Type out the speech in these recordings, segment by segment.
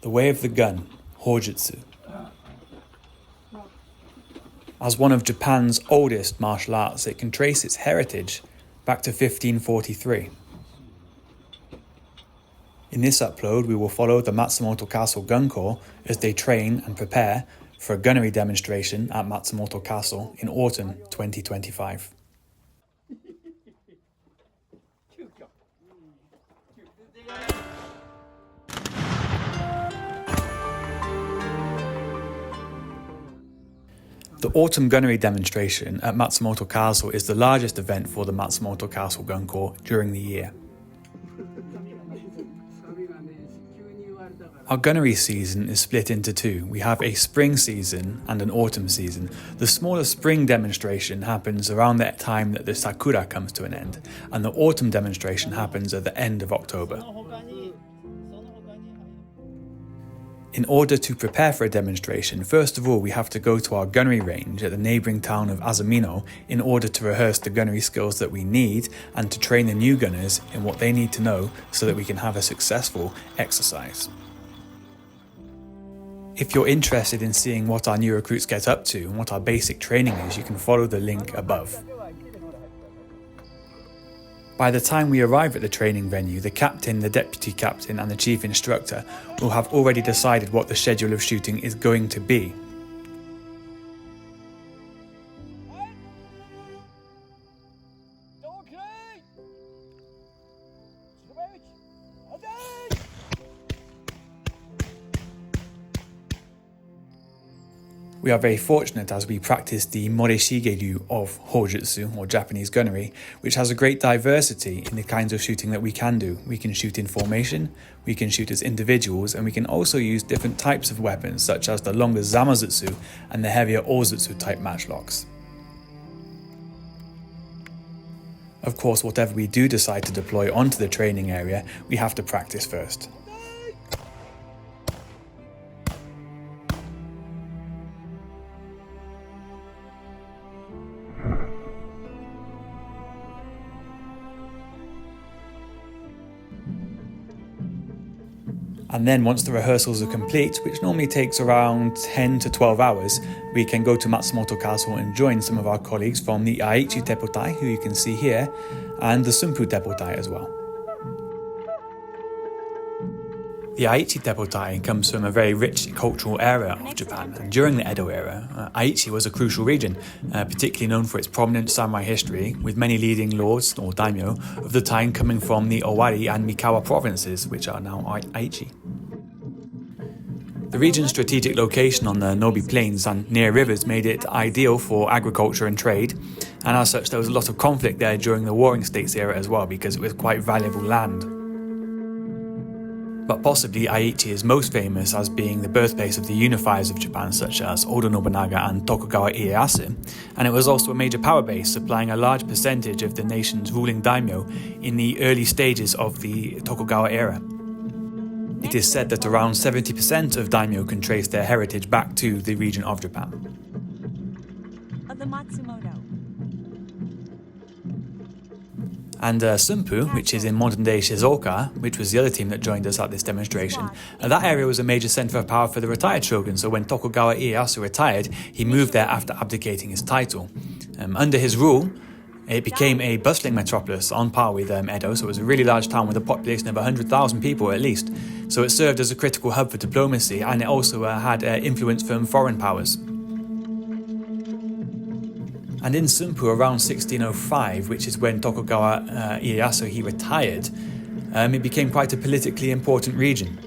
The way of the gun, Hojutsu. As one of Japan's oldest martial arts, it can trace its heritage back to 1543. In this upload, we will follow the Matsumoto Castle Guncore as they train and prepare for a gunnery demonstration at Matsumoto Castle in autumn 2025. The autumn gunnery demonstration at Matsumoto Castle is the largest event for the Matsumoto Castle Guncore during the year. Our gunnery season is split into two. We have a spring season and an autumn season. The smaller spring demonstration happens around that time that the sakura comes to an end, and the autumn demonstration happens at the end of October. In order to prepare for a demonstration, first of all we have to go to our gunnery range at the neighbouring town of Azumino in order to rehearse the gunnery skills that we need and to train the new gunners in what they need to know so that we can have a successful exercise. If you're interested in seeing what our new recruits get up to and what our basic training is, you can follow the link above. By the time we arrive at the training venue, the captain, the deputy captain and the chief instructor will have already decided what the schedule of shooting is going to be. We are very fortunate as we practice the Moreshige-ryu of Hojutsu, or Japanese gunnery, which has a great diversity in the kinds of shooting that we can do. We can shoot in formation, we can shoot as individuals, and we can also use different types of weapons, such as the longer Zamazutsu and the heavier Ozutsu type matchlocks. Of course, whatever we do decide to deploy onto the training area, we have to practice first. And then once the rehearsals are complete, which normally takes around 10 to 12 hours, we can go to Matsumoto Castle and join some of our colleagues from the Aichi Teppotai, who you can see here, and the Sunpu Teppotai as well. The Aichi Teppotai comes from a very rich cultural era of Japan, and during the Edo era, Aichi was a crucial region, particularly known for its prominent samurai history, with many leading lords, or daimyo, of the time coming from the Owari and Mikawa provinces, which are now Aichi. The region's strategic location on the Nobi Plains and near rivers made it ideal for agriculture and trade, and as such there was a lot of conflict there during the Warring States era as well, because it was quite valuable land. But possibly Aichi is most famous as being the birthplace of the unifiers of Japan, such as Oda Nobunaga and Tokugawa Ieyasu, and it was also a major power base, supplying a large percentage of the nation's ruling daimyo in the early stages of the Tokugawa era. It is said that around 70% of daimyo can trace their heritage back to the region of Japan. Of the Matsumoto. And Sunpu, which is in modern-day Shizuoka, which was the other team that joined us at this demonstration, that area was a major centre of power for the retired shogun, so when Tokugawa Ieyasu retired, he moved there after abdicating his title. Under his rule, it became a bustling metropolis on par with Edo, so it was a really large town with a population of 100,000 people at least. So it served as a critical hub for diplomacy, and it also had influence from foreign powers. And in Sunpu around 1605, which is when Tokugawa Ieyasu he retired, it became quite a politically important region.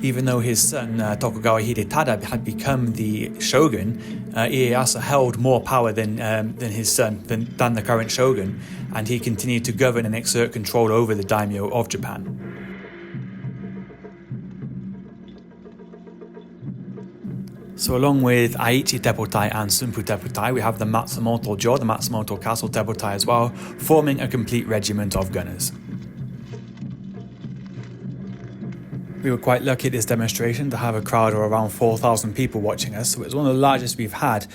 Even though his son Tokugawa Hidetada had become the shogun, Ieyasu held more power than his son, than the current shogun, and he continued to govern and exert control over the daimyo of Japan. So along with Aichi Teppotai and Sunpu Teppotai, we have the Matsumoto-jo, the Matsumoto Castle Teppotai as well, forming a complete regiment of gunners. We were quite lucky at this demonstration to have a crowd of around 4,000 people watching us, so it was one of the largest we've had,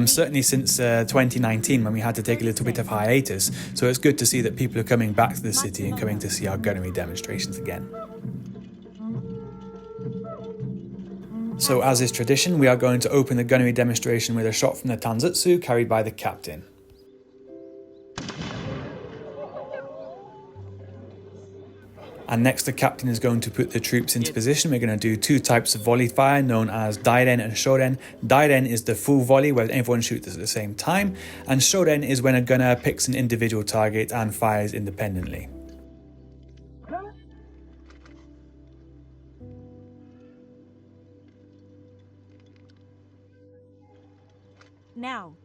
certainly since 2019 when we had to take a little bit of hiatus, so it's good to see that people are coming back to the city and coming to see our gunnery demonstrations again. So as is tradition, we are going to open the gunnery demonstration with a shot from the Tanzutsu carried by the captain. And next the captain is going to put the troops into position. We're going to do two types of volley fire known as Dairen and Shoden. Dairen is the full volley where everyone shoots at the same time, and Shoden is when a gunner picks an individual target and fires independently. Now.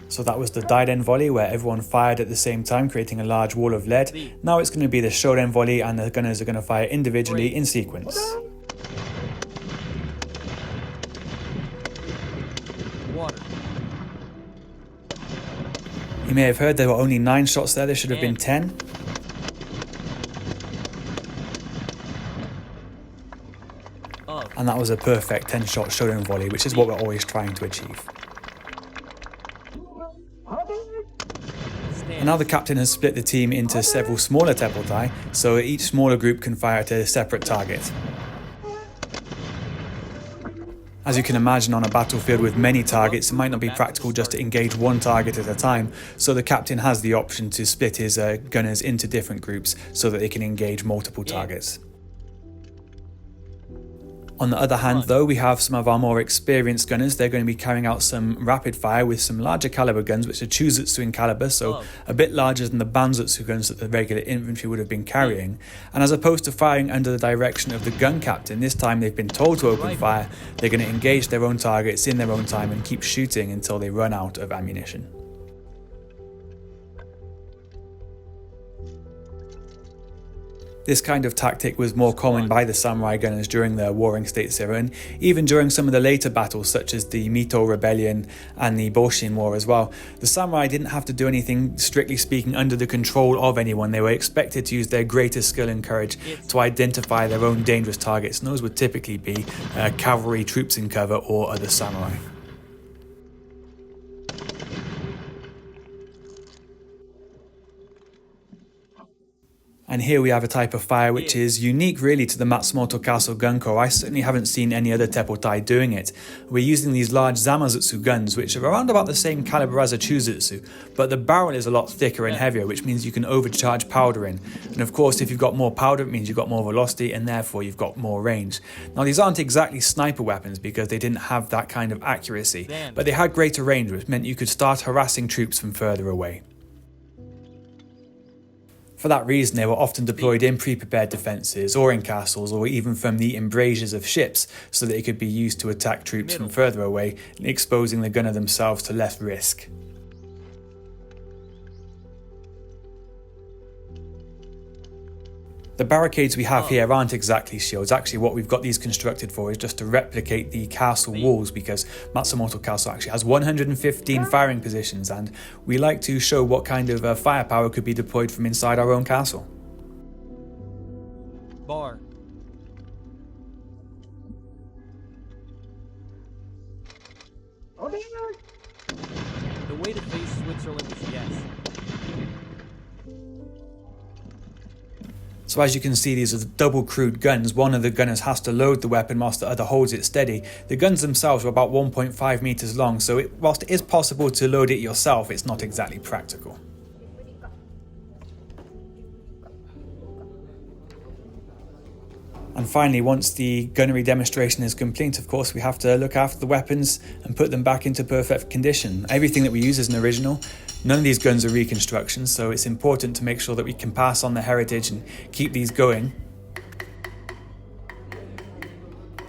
So that was the Dairen volley where everyone fired at the same time, creating a large wall of lead. Now it's going to be the Shoden volley and the gunners are going to fire individually in sequence. You may have heard there were only 9 shots there should have been 10. And that was a perfect 10-shot Shoden volley, which is what we're always trying to achieve. And now the captain has split the team into several smaller teppotai, so each smaller group can fire at a separate target. As you can imagine, on a battlefield with many targets, it might not be practical just to engage one target at a time, so the captain has the option to split his gunners into different groups so that they can engage multiple targets. On the other hand though, we have some of our more experienced gunners. They're going to be carrying out some rapid fire with some larger caliber guns, which are Chuzutsu in caliber, so a bit larger than the Banzutsu guns that the regular infantry would have been carrying. And as opposed to firing under the direction of the gun captain, this time they've been told to open fire. They're going to engage their own targets in their own time and keep shooting until they run out of ammunition. This kind of tactic was more common by the samurai gunners during the Warring States era, and even during some of the later battles such as the Mito Rebellion and the Boshin War as well. The samurai didn't have to do anything, strictly speaking, under the control of anyone. They were expected to use their greatest skill and courage to identify their own dangerous targets, and those would typically be cavalry, troops in cover, or other samurai. And here we have a type of fire which is unique really to the Matsumoto Castle guncore. I certainly haven't seen any other teppotai doing it. We're using these large Zamazutsu guns, which are around about the same caliber as a Chuzutsu, but the barrel is a lot thicker and heavier, which means you can overcharge powder in. And of course, if you've got more powder, it means you've got more velocity, and therefore you've got more range. Now, these aren't exactly sniper weapons because they didn't have that kind of accuracy, but they had greater range, which meant you could start harassing troops from further away. For that reason, they were often deployed in pre-prepared defences or in castles or even from the embrasures of ships so that they could be used to attack troops from further away, exposing the gunner themselves to less risk. The barricades we have here aren't exactly shields. Actually, what we've got these constructed for is just to replicate the castle walls, because Matsumoto Castle actually has 115 firing positions, and we like to show what kind of firepower could be deployed from inside our own castle. Bar. The way to face Switzerland is yes. So as you can see, these are the double crewed guns. One of the gunners has to load the weapon whilst the other holds it steady. The guns themselves are about 1.5 meters long, so whilst it is possible to load it yourself, it's not exactly practical. And finally, once the gunnery demonstration is complete, of course, we have to look after the weapons and put them back into perfect condition. Everything that we use is an original. None of these guns are reconstructions, so it's important to make sure that we can pass on the heritage and keep these going.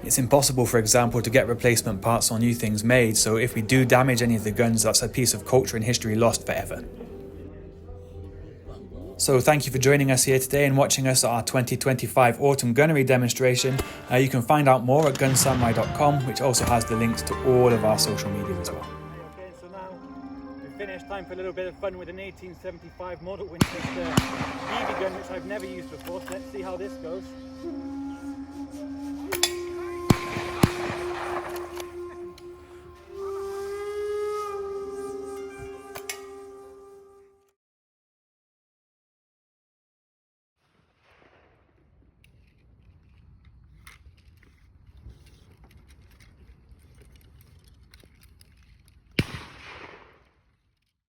It's impossible, for example, to get replacement parts or new things made, so if we do damage any of the guns, that's a piece of culture and history lost forever. So thank you for joining us here today and watching us at our 2025 Autumn Gunnery demonstration. You can find out more at gunsamurai.com, which also has the links to all of our social media as well. Okay, so now we finished. Time for a little bit of fun with an 1875 model Winchester BB gun, which I've never used before. So let's see how this goes.